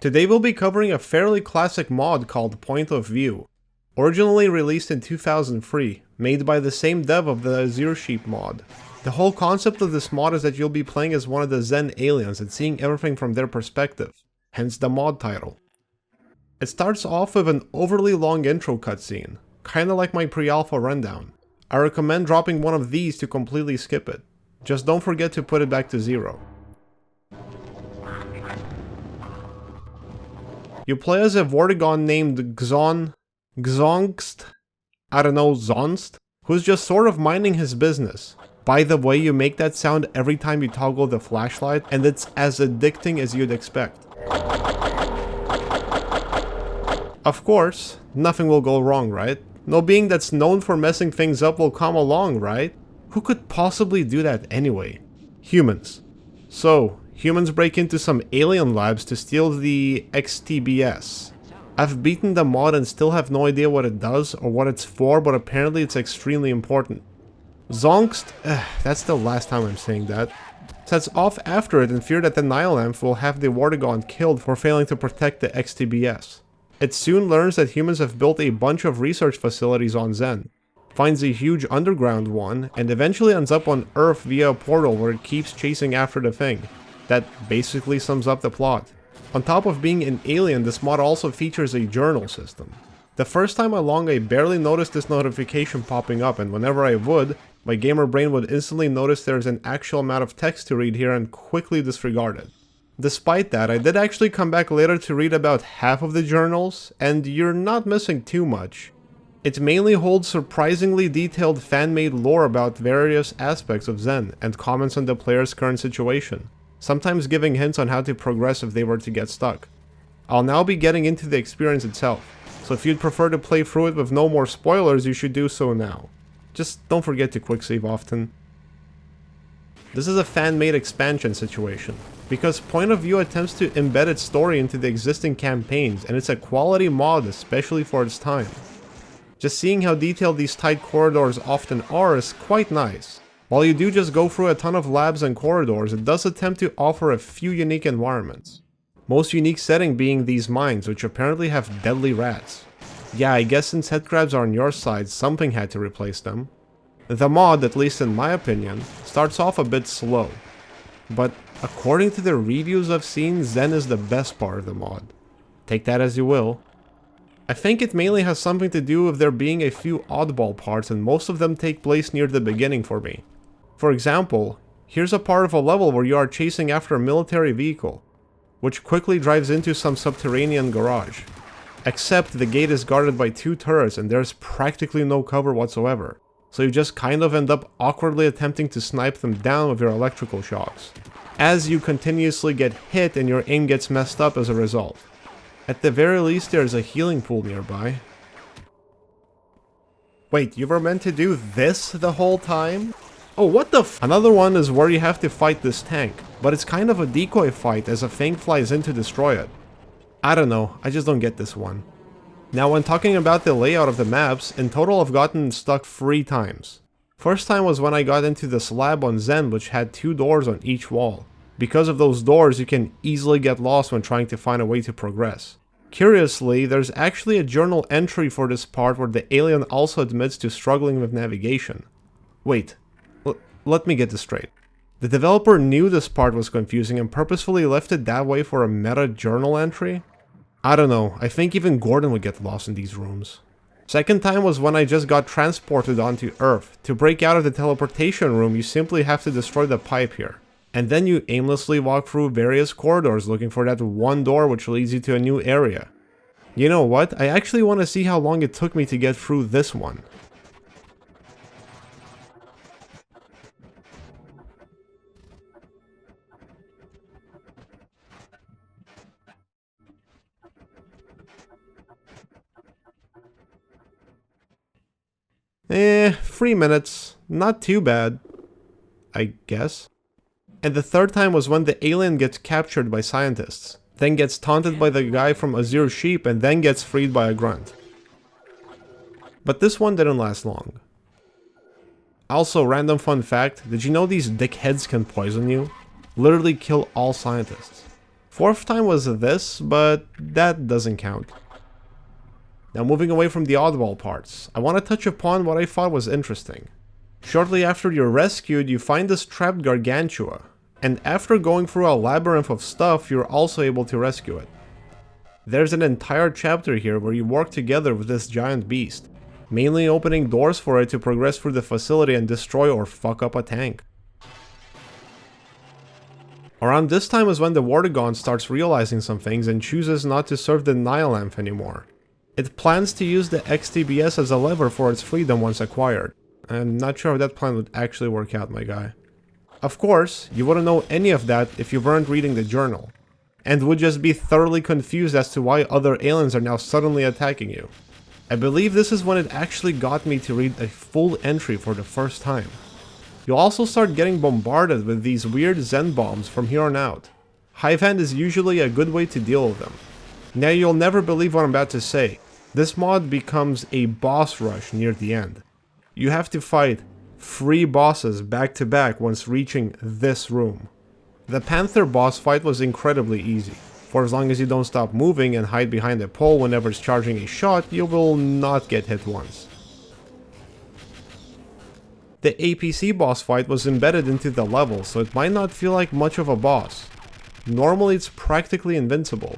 Today we'll be covering a fairly classic mod called Point of View. Originally released in 2003, made by the same dev of the Azure Sheep mod. The whole concept of this mod is that you'll be playing as one of the Zen aliens and seeing everything from their perspective, hence the mod title. It starts off with an overly long intro cutscene, kinda like my pre-alpha rundown. I recommend dropping one of these to completely skip it. Just don't forget to put it back to 0. You play as a Vortigaunt named Zonst, who's just sort of minding his business. By the way, you make that sound every time you toggle the flashlight, and it's as addicting as you'd expect. Of course, nothing will go wrong, right? No being that's known for messing things up will come along, right? Who could possibly do that anyway? Humans. So, humans break into some alien labs to steal the XTBS. I've beaten the mod and still have no idea what it does or what it's for, but apparently it's extremely important. Zonst, that's the last time I'm saying that, sets off after it in fear that the Nihilamp will have the Vortigaunt killed for failing to protect the XTBS. It soon learns that humans have built a bunch of research facilities on Zen, finds a huge underground one, and eventually ends up on Earth via a portal where it keeps chasing after the thing. That basically sums up the plot. On top of being an alien, this mod also features a journal system. The first time along I barely noticed this notification popping up, and whenever I would, my gamer brain would instantly notice there's an actual amount of text to read here and quickly disregard it. Despite that, I did actually come back later to read about half of the journals, and you're not missing too much. It mainly holds surprisingly detailed fan-made lore about various aspects of Zen, and comments on the player's current situation, sometimes giving hints on how to progress if they were to get stuck. I'll now be getting into the experience itself, so if you'd prefer to play through it with no more spoilers, you should do so now. Just don't forget to quick save often. This is a fan-made expansion situation, because Point of View attempts to embed its story into the existing campaigns, and it's a quality mod especially for its time. Just seeing how detailed these tight corridors often are is quite nice. While you do just go through a ton of labs and corridors, it does attempt to offer a few unique environments. Most unique setting being these mines, which apparently have deadly rats. Yeah, I guess since headcrabs are on your side, something had to replace them. The mod, at least in my opinion, starts off a bit slow. But according to the reviews I've seen, Zen is the best part of the mod. Take that as you will. I think it mainly has something to do with there being a few oddball parts, and most of them take place near the beginning for me. For example, here's a part of a level where you are chasing after a military vehicle, which quickly drives into some subterranean garage. Except the gate is guarded by 2 turrets and there's practically no cover whatsoever, so you just kind of end up awkwardly attempting to snipe them down with your electrical shocks, as you continuously get hit and your aim gets messed up as a result. At the very least, there's a healing pool nearby. Wait, you were meant to do this the whole time? Oh, what the f— Another one is where you have to fight this tank, but it's kind of a decoy fight as a thing flies in to destroy it. I don't know, I just don't get this one. Now, when talking about the layout of the maps, in total I've gotten stuck 3 times. First time was when I got into this lab on Zen, which had 2 doors on each wall. Because of those doors, you can easily get lost when trying to find a way to progress. Curiously, there's actually a journal entry for this part where the alien also admits to struggling with navigation. Wait, let me get this straight. The developer knew this part was confusing and purposefully left it that way for a meta journal entry? I don't know, I think even Gordon would get lost in these rooms. Second time was when I just got transported onto Earth. To break out of the teleportation room, you simply have to destroy the pipe here. And then you aimlessly walk through various corridors looking for that one door which leads you to a new area. You know what, I actually want to see how long it took me to get through this one. Eh, 3 minutes. Not too bad, I guess. And the third time was when the alien gets captured by scientists, then gets taunted by the guy from Azure Sheep, and then gets freed by a grunt. But this one didn't last long. Also, random fun fact, did you know these dickheads can poison you? Literally kill all scientists. Fourth time was this, but that doesn't count. Now moving away from the oddball parts, I want to touch upon what I thought was interesting. Shortly after you're rescued, you find this trapped gargantua, and after going through a labyrinth of stuff, you're also able to rescue it. There's an entire chapter here where you work together with this giant beast, mainly opening doors for it to progress through the facility and destroy or fuck up a tank. Around this time is when the Vortigaunt starts realizing some things and chooses not to serve the time-lapse anymore. It plans to use the XTBS as a lever for its freedom once acquired. I'm not sure if that plan would actually work out, my guy. Of course, you wouldn't know any of that if you weren't reading the journal, and would just be thoroughly confused as to why other aliens are now suddenly attacking you. I believe this is when it actually got me to read a full entry for the first time. You'll also start getting bombarded with these weird Zen bombs from here on out. Hive Hand is usually a good way to deal with them. Now you'll never believe what I'm about to say. This mod becomes a boss rush near the end. You have to fight 3 bosses back to back once reaching this room. The Panther boss fight was incredibly easy. For as long as you don't stop moving and hide behind a pole whenever it's charging a shot, you will not get hit once. The APC boss fight was embedded into the level, so it might not feel like much of a boss. Normally it's practically invincible.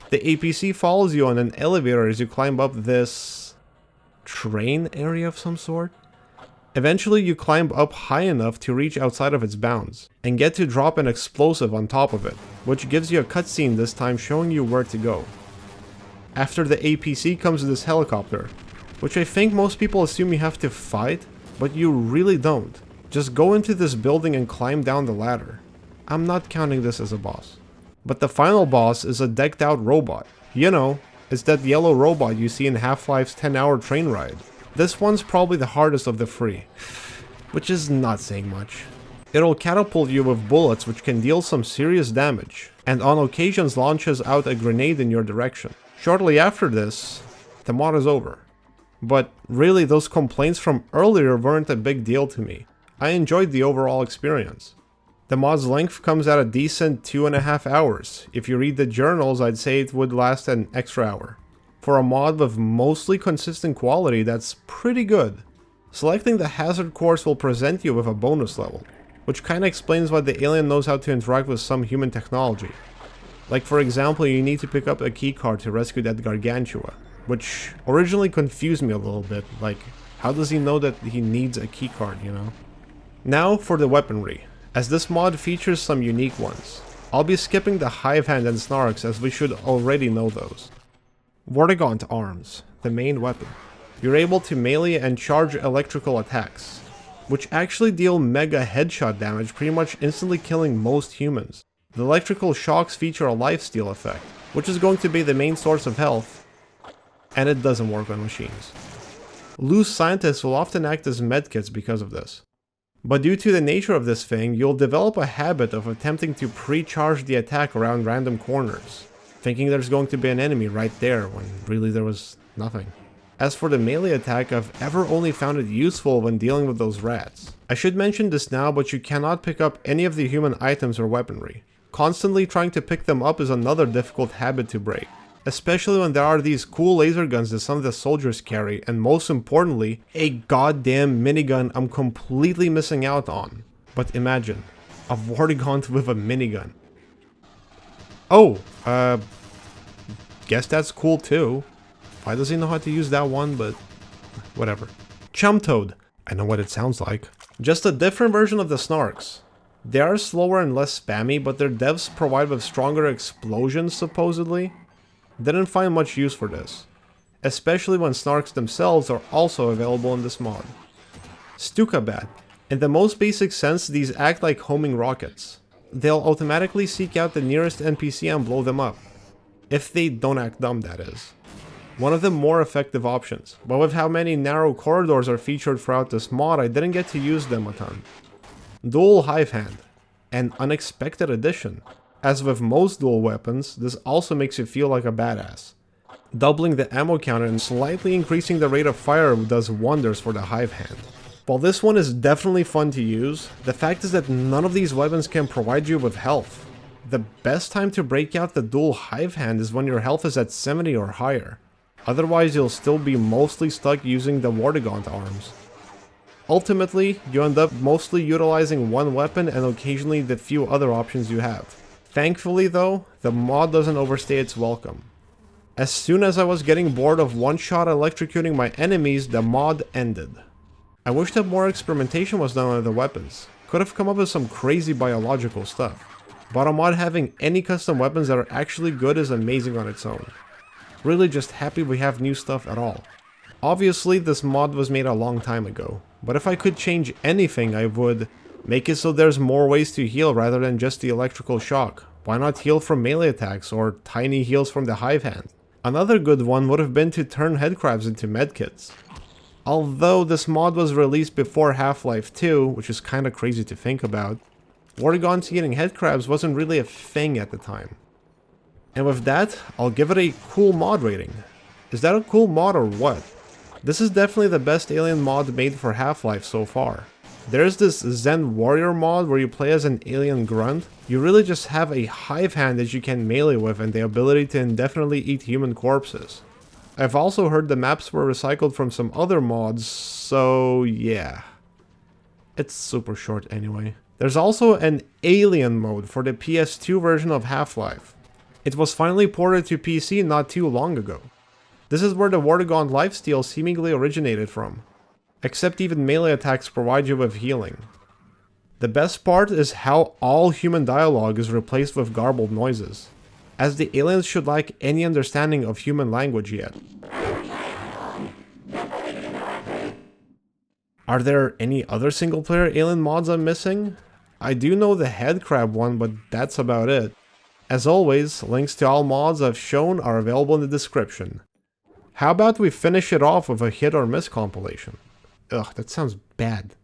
The APC follows you on an elevator as you climb up this train area of some sort. Eventually you climb up high enough to reach outside of its bounds, and get to drop an explosive on top of it, which gives you a cutscene this time showing you where to go. After the APC comes this helicopter, which I think most people assume you have to fight, but you really don't. Just go into this building and climb down the ladder. I'm not counting this as a boss. But the final boss is a decked out robot. You know, it's that yellow robot you see in Half-Life's 10-hour train ride. This one's probably the hardest of the 3, which is not saying much. It'll catapult you with bullets which can deal some serious damage, and on occasions launches out a grenade in your direction. Shortly after this, the mod is over. But really, those complaints from earlier weren't a big deal to me. I enjoyed the overall experience. The mod's length comes at a decent 2.5 hours. If you read the journals, I'd say it would last an extra hour. For a mod with mostly consistent quality, that's pretty good. Selecting the hazard course will present you with a bonus level, which kinda explains why the alien knows how to interact with some human technology. Like for example, you need to pick up a keycard to rescue that gargantua, which originally confused me a little bit, like how does he know that he needs a keycard, you know? Now for the weaponry, as this mod features some unique ones. I'll be skipping the Hive Hand and Snarks as we should already know those. Vortigaunt arms, the main weapon. You're able to melee and charge electrical attacks, which actually deal mega headshot damage, pretty much instantly killing most humans. The electrical shocks feature a lifesteal effect, which is going to be the main source of health, and it doesn't work on machines. Loose scientists will often act as medkits because of this. But due to the nature of this thing, you'll develop a habit of attempting to pre-charge the attack around random corners, thinking there's going to be an enemy right there when really there was nothing. As for the melee attack, I've ever only found it useful when dealing with those rats. I should mention this now, but you cannot pick up any of the human items or weaponry. Constantly trying to pick them up is another difficult habit to break, especially when there are these cool laser guns that some of the soldiers carry, and most importantly, a goddamn minigun I'm completely missing out on. But imagine, a Vortigaunt with a minigun. Oh, guess that's cool too. Why does he know how to use that one, but whatever. Chumtoad. I know what it sounds like. Just a different version of the Snarks. They are slower and less spammy, but their devs provide with stronger explosions, supposedly. Didn't find much use for this, especially when Snarks themselves are also available in this mod. Stukabat. In the most basic sense, these act like homing rockets. They'll automatically seek out the nearest NPC and blow them up. If they don't act dumb, that is. One of the more effective options, but with how many narrow corridors are featured throughout this mod, I didn't get to use them a ton. Dual Hive Hand. An unexpected addition. As with most dual weapons, this also makes you feel like a badass. Doubling the ammo counter and slightly increasing the rate of fire does wonders for the Hive Hand. While this one is definitely fun to use, the fact is that none of these weapons can provide you with health. The best time to break out the dual hive hand is when your health is at 70 or higher. Otherwise, you'll still be mostly stuck using the Vortigaunt arms. Ultimately, you end up mostly utilizing one weapon and occasionally the few other options you have. Thankfully though, the mod doesn't overstay its welcome. As soon as I was getting bored of one-shot electrocuting my enemies, the mod ended. I wish that more experimentation was done on the weapons. Could have come up with some crazy biological stuff. But a mod having any custom weapons that are actually good is amazing on its own. Really just happy we have new stuff at all. Obviously this mod was made a long time ago, but if I could change anything I would make it so there's more ways to heal rather than just the electrical shock. Why not heal from melee attacks or tiny heals from the hive hand? Another good one would have been to turn headcrabs into medkits. Although this mod was released before Half-Life 2, which is kinda crazy to think about, Vortigaunts eating headcrabs wasn't really a thing at the time. And with that, I'll give it a cool mod rating. Is that a cool mod or what? This is definitely the best alien mod made for Half-Life so far. There's this Zen Warrior mod where you play as an alien grunt. You really just have a hive hand that you can melee with and the ability to indefinitely eat human corpses. I've also heard the maps were recycled from some other mods, so yeah. It's super short anyway. There's also an alien mode for the PS2 version of Half-Life. It was finally ported to PC not too long ago. This is where the Vortigaunt lifesteal seemingly originated from. Except even melee attacks provide you with healing. The best part is how all human dialogue is replaced with garbled noises, as the aliens should lack any understanding of human language yet. Are there any other single player alien mods I'm missing? I do know the headcrab one, but that's about it. As always, links to all mods I've shown are available in the description. How about we finish it off with a hit or miss compilation? Ugh, that sounds bad.